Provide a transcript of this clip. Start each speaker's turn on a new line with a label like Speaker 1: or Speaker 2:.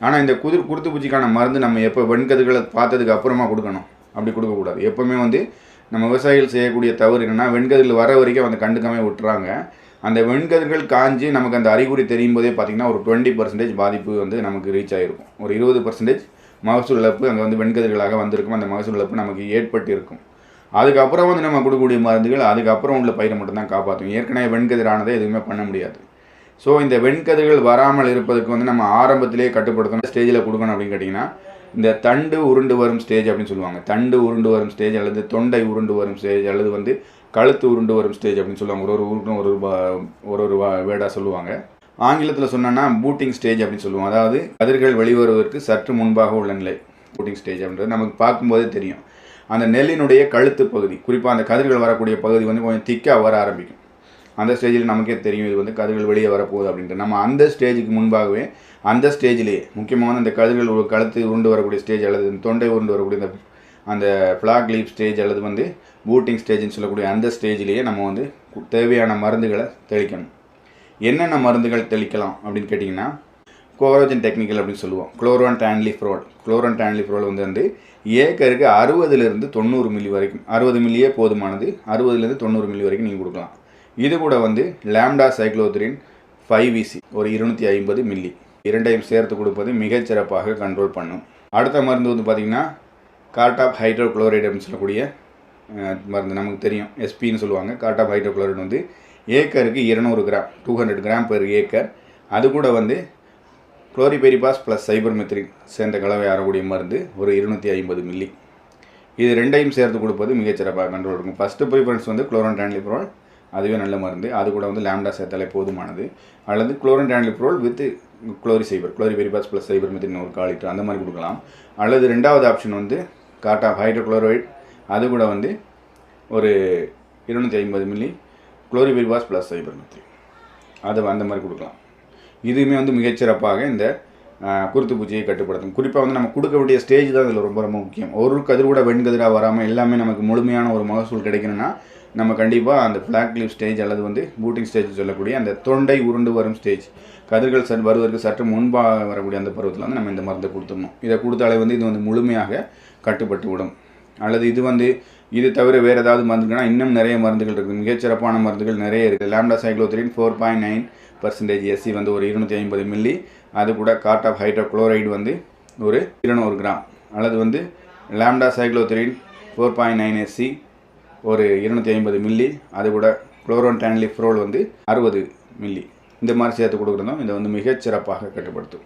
Speaker 1: ஆனால் இந்த குருத்து பூச்சிக்கான மருந்து நம்ம எப்போ வெண்கதிர்களை பார்த்ததுக்கு அப்புறமா கொடுக்கணும், அப்படி கொடுக்கக்கூடாது. எப்போவுமே வந்து நம்ம விவசாயிகள் செய்யக்கூடிய தவறு என்னென்னா, வெண்கதிர்கள் வர வரைக்கும் வந்து கண்டுக்காம விட்டுறாங்க. அந்த வெண்கதிர்கள் காஞ்சி நமக்கு அந்த அறிகுறி தெரியும் போதே பார்த்திங்கன்னா ஒரு 20% பாதிப்பு வந்து நமக்கு ரீச் ஆகிருக்கும். ஒரு 20% மகசூல் இழப்பு அங்கே வந்து வெண்கதிர்களாக வந்திருக்கும். அந்த மகசூல் இழப்பு நமக்கு ஏற்பட்டு இருக்கும். அதுக்கப்புறம் வந்து நம்ம கொடுக்கக்கூடிய மருந்துகள் அதுக்கப்புறம் உள்ள பயிரை மட்டும்தான் காப்பாற்றும். ஏற்கனவே வெண்கதிரானதை எதுவுமே பண்ண முடியாது. ஸோ இந்த வெண்கதிர்கள் வராமல் இருப்பதுக்கு வந்து நம்ம ஆரம்பத்திலேயே கட்டுப்படுத்தணும். ஸ்டேஜில் கொடுக்கணும் அப்படின்னு கேட்டிங்கன்னா, இந்த தண்டு உருண்டு வரும் ஸ்டேஜ் அப்படின்னு சொல்லுவாங்க. தண்டு உருண்டு வரும் ஸ்டேஜ், அல்லது தொண்டை உருண்டு வரும் ஸ்டேஜ், அல்லது வந்து கழுத்து உருண்டு வரும் ஸ்டேஜ் அப்படின்னு சொல்லுவாங்க. ஒரு வேர்டாக சொல்லுவாங்க. ஆங்கிலத்தில் சொன்னோன்னா பூட்டிங் ஸ்டேஜ் அப்படின்னு சொல்லுவோம். அதாவது கதிர்கள் வெளிவருவதற்கு சற்று முன்பாக உள்ள நிலை பூட்டிங் ஸ்டேஜ் அப்படின்றது நமக்கு பார்க்கும்போதே தெரியும். அந்த நெல்லினுடைய கழுத்து பகுதி, குறிப்பாக அந்த கதிர்கள் வரக்கூடிய பகுதி வந்து கொஞ்சம் திக்காக வர ஆரம்பிக்கும். அந்த ஸ்டேஜில் நமக்கே தெரியும் இது வந்து கதிர்கள் வெளியே வரப்போகுது அப்படின்ட்டு. நம்ம அந்த ஸ்டேஜுக்கு முன்பாகவே அந்த ஸ்டேஜிலேயே முக்கியமான இந்த கதிர்கள் கழுத்து உருண்டு வரக்கூடிய ஸ்டேஜ், அல்லது தொண்டை உருண்டு வரக்கூடிய அந்த ஃப்ளாக் லீப் ஸ்டேஜ், அல்லது வந்து பூட்டிங் ஸ்டேஜ்னு சொல்லக்கூடிய அந்த ஸ்டேஜிலேயே நம்ம வந்து தேவையான மருந்துகளை தெளிக்கணும். என்னென்ன மருந்துகள் தெளிக்கலாம் அப்படின்னு கேட்டிங்கன்னா, குளோரோஜன் டெக்னிக்கல் அப்படின்னு சொல்லுவோம். குளோரோன்டான்லிஃப்ரோல் வந்து ஏக்கருக்கு 60லிருந்து 90 மில்லி வரைக்கும், 60 மில்லியே போதுமானது. 60லேருந்து 90 மில்லி வரைக்கும் நீங்கள் கொடுக்கலாம். இது கூட வந்து லாம்டா சைக்ளோத்ரின் 5VC ஒரு 250 மில்லி, இரண்டையும் சேர்த்து கொடுப்பது மிகச்சிறப்பாக கண்ட்ரோல் பண்ணும். அடுத்த மருந்து வந்து பார்த்திங்கன்னா கார்டாப் ஹைட்ரோக்ளோரைடு அப்படின்னு சொல்லக்கூடிய மருந்து. நமக்கு தெரியும் எஸ்பின்னு சொல்லுவாங்க. கார்டாப் ஹைட்ரோக்ளோரைடு வந்து ஏக்கருக்கு 200 கிராம், 200 கிராம் பெர் ஏக்கர். அது கூட வந்து குளோரிபெரிபாஸ் ப்ளஸ் சைபர்மெத்ரின் சேர்ந்த கலவை ஆறக்கூடிய மருந்து ஒரு 250 மில்லி. இது ரெண்டையும் சேர்த்து கொடுப்பது மிகச்சிறப்பாக கண்ட்ரோல் இருக்கும். ஃபஸ்ட்டு ப்ரிஃபரன்ஸ் வந்து குளோரோன்டான்லிஃப்ரோல், அதுவே நல்ல மருந்து. அது கூட வந்து லாம்டா சேர்த்தாலே போதுமானது. அல்லது குளோரோன்டான்லிஃப்ரோல் வித் குளோரிபெரிபாஸ் ப்ளஸ் சைபர்மெத்ரின் ஒரு 1/4 லிட்டர் அந்த மாதிரி கொடுக்கலாம். அல்லது ரெண்டாவது ஆப்ஷன் வந்து கார்டாப் ஹைட்ரோக்ளோரைடு, அது கூட வந்து ஒரு 250 மில்லி குளோரிபெரிபாஸ் ப்ளஸ் சைபர்மெத்ரின், அது அந்த மாதிரி கொடுக்கலாம். இதுவுமே வந்து மிகச்சிறப்பாக இந்த குருத்து பூச்சியை கட்டுப்படுத்தும். குறிப்பாக வந்து நம்ம கொடுக்க வேண்டிய ஸ்டேஜ் தான் இதில் ரொம்ப ரொம்ப முக்கியம். ஒரு கதிர் கூட வெண்கதிராக வராமல் எல்லாமே நமக்கு முழுமையான ஒரு மகசூல் கிடைக்கணும்னா நம்ம கண்டிப்பாக அந்த ஃப்ளாக் லீப் ஸ்டேஜ், அல்லது வந்து பூட்டிங் ஸ்டேஜ் சொல்லக்கூடிய அந்த தொண்டை உருண்டு வரும் ஸ்டேஜ், கதிர்கள் வருவதற்கு சற்று முன்பாக வரக்கூடிய அந்த பருவத்தில் வந்து நம்ம இந்த மருந்தை கொடுத்துடணும். இதை கொடுத்தாலே வந்து இது வந்து முழுமையாக கட்டுப்பட்டு விடும். அல்லது இது தவிர வேறு ஏதாவது மருந்துகள்னா இன்னும் நிறைய மருந்துகள் இருக்குது. மிகச்சிறப்பான மருந்துகள் நிறைய இருக்குது. லாம்டா சைக்ளோத்ரின் 4.9% SC வந்து ஒரு 250 மில்லி. அது கூட கார்டாப் ஹைட்ரோக்ளோரைடு வந்து ஒரு 200 கிராம், அல்லது வந்து லாம்டா சைக்ளோத்ரின் 4.9 SC ஒரு 250 மில்லி. அது கூட குளோரோன்டான்லிஃப்ரோல் வந்து 60 மில்லி. இந்த மாதிரி சேர்த்து கொடுக்குறதும் இதை வந்து மிகச்சிறப்பாக கட்டுப்படுத்தும்.